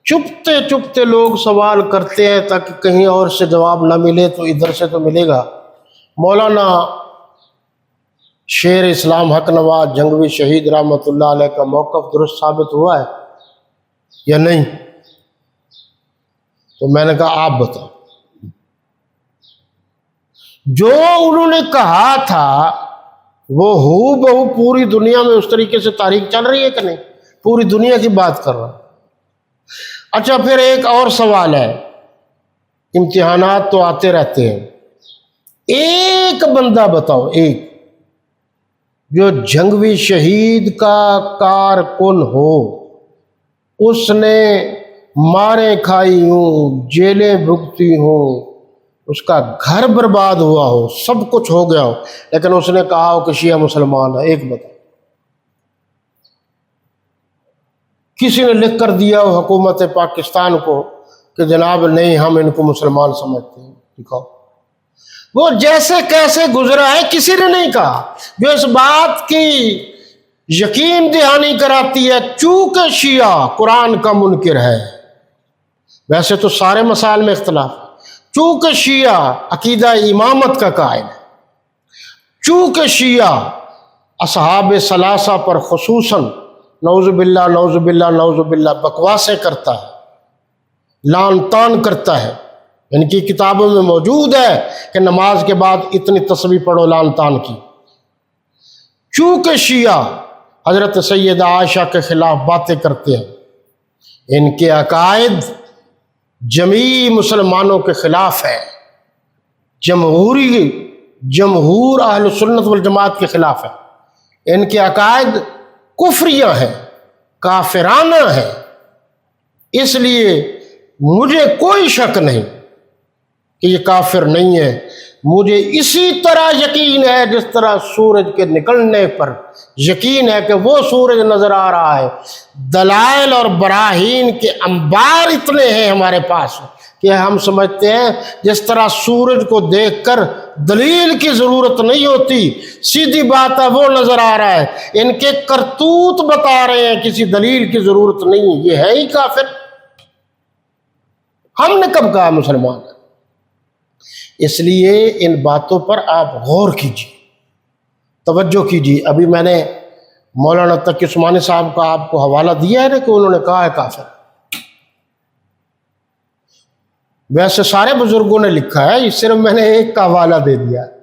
چپتے چپتے لوگ سوال کرتے ہیں تاکہ کہیں اور سے جواب نہ ملے تو ادھر سے تو ملے گا۔ مولانا شیر اسلام حق نواز جنگوی شہید رحمۃ اللہ علیہ کا موقف درست ثابت ہوا ہے یا نہیں؟ تو میں نے کہا آپ بتاؤ۔ جو انہوں نے کہا تھا وہ ہو بہو پوری دنیا میں اس طریقے سے تاریخ چل رہی ہے کہ نہیں؟ پوری دنیا کی بات کر رہا ہوں۔ اچھا پھر ایک اور سوال ہے، امتحانات تو آتے رہتے ہیں، ایک بندہ بتاؤ، ایک جو جنگوی شہید کا کارکن ہو، اس نے ماریں کھائی ہوں، جیلیں بھگتی ہوں، اس کا گھر برباد ہوا ہو، سب کچھ ہو گیا ہو، لیکن اس نے کہا ہو کہ شیعہ مسلمان ہے، ایک بتاؤ۔ کسی نے لکھ کر دیا ہو حکومت پاکستان کو کہ جناب نہیں ہم ان کو مسلمان سمجھتے ہیں، دکھاؤ۔ وہ جیسے کیسے گزرا ہے کسی نے نہیں کہا۔ جو اس بات کی یقین دہانی کراتی ہے چونکہ شیعہ قرآن کا منکر ہے، ویسے تو سارے مسائل میں اختلاف ہے، چونکہ شیعہ عقیدہ امامت کا قائل ہے، چونکہ شیعہ اصحاب ثلاثہ پر خصوصاً نعوذ باللہ نعوذ باللہ نعوذ باللہ بکواسیں کرتا ہے، لعن طعن کرتا ہے، ان کی کتابوں میں موجود ہے کہ نماز کے بعد اتنی تسبیح پڑھو لعن طعن کی، چونکہ شیعہ حضرت سیدہ عائشہ کے خلاف باتیں کرتے ہیں، ان کے عقائد جمیع مسلمانوں کے خلاف ہے، جمہور اہل سنت والجماعت کے خلاف ہے، ان کے عقائد کفریہ ہیں، کافرانہ ہیں۔ اس لیے مجھے کوئی شک نہیں کہ یہ کافر نہیں ہے، مجھے اسی طرح یقین ہے جس طرح سورج کے نکلنے پر یقین ہے کہ وہ سورج نظر آ رہا ہے۔ دلائل اور براہین کے انبار اتنے ہیں ہمارے پاس کہ ہم سمجھتے ہیں جس طرح سورج کو دیکھ کر دلیل کی ضرورت نہیں ہوتی، سیدھی بات ہے وہ نظر آ رہا ہے، ان کے کرتوت بتا رہے ہیں، کسی دلیل کی ضرورت نہیں، یہ ہے ہی کافر۔ ہم نے کب کہا مسلمان؟ اس لیے ان باتوں پر آپ غور کیجیے، توجہ کیجیے۔ ابھی میں نے مولانا تقی عثمانی صاحب کا آپ کو حوالہ دیا ہے نا کہ انہوں نے کہا ہے کافر، ویسے سارے بزرگوں نے لکھا ہے، صرف میں نے ایک کا حوالہ دے دیا ہے۔